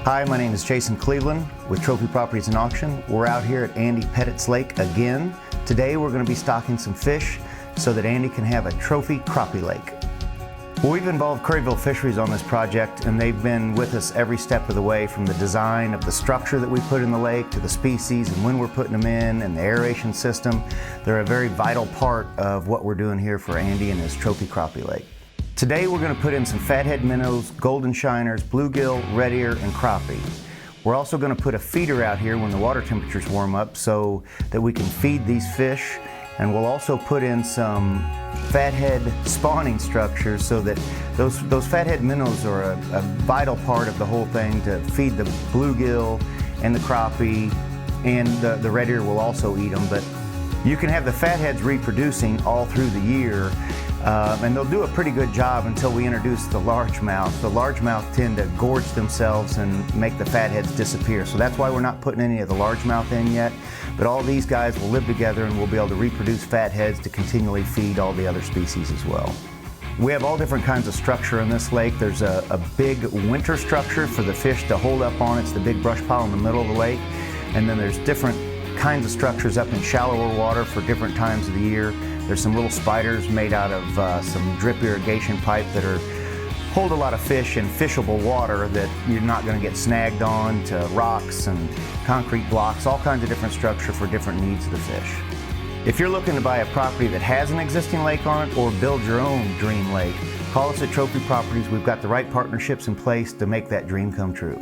Hi, my name is Jason Cleveland with Trophy Properties and Auction. We're out here at Andy Pettit's Lake again. Today we're going to be stocking some fish so that Andy can have a trophy crappie lake. Well, we've involved Curryville Fisheries on this project, and they've been with us every step of the way, from the design of the structure that we put in the lake to the species and when we're putting them in and the aeration system. They're a very vital part of what we're doing here for Andy and his trophy crappie lake. Today we're going to put in some fathead minnows, golden shiners, bluegill, red ear, and crappie. We're also going to put a feeder out here when the water temperatures warm up so that we can feed these fish, and we'll also put in some fathead spawning structures so that those fathead minnows are a vital part of the whole thing to feed the bluegill and the crappie, and the red ear will also eat them. But you can have the fatheads reproducing all through the year. And they'll do a pretty good job until we introduce the largemouth. The largemouth tend to gorge themselves and make the fatheads disappear. So that's why we're not putting any of the largemouth in yet. But all these guys will live together and we'll be able to reproduce fatheads to continually feed all the other species as well. We have all different kinds of structure in this lake. There's a big winter structure for the fish to hold up on. It's the big brush pile in the middle of the lake. And then there's different kinds of structures up in shallower water for different times of the year. There's some little spiders made out of some drip irrigation pipe that hold a lot of fish in fishable water that you're not going to get snagged on, to rocks and concrete blocks, all kinds of different structure for different needs of the fish. If you're looking to buy a property that has an existing lake on it or build your own dream lake, call us at Trophy Properties. We've got the right partnerships in place to make that dream come true.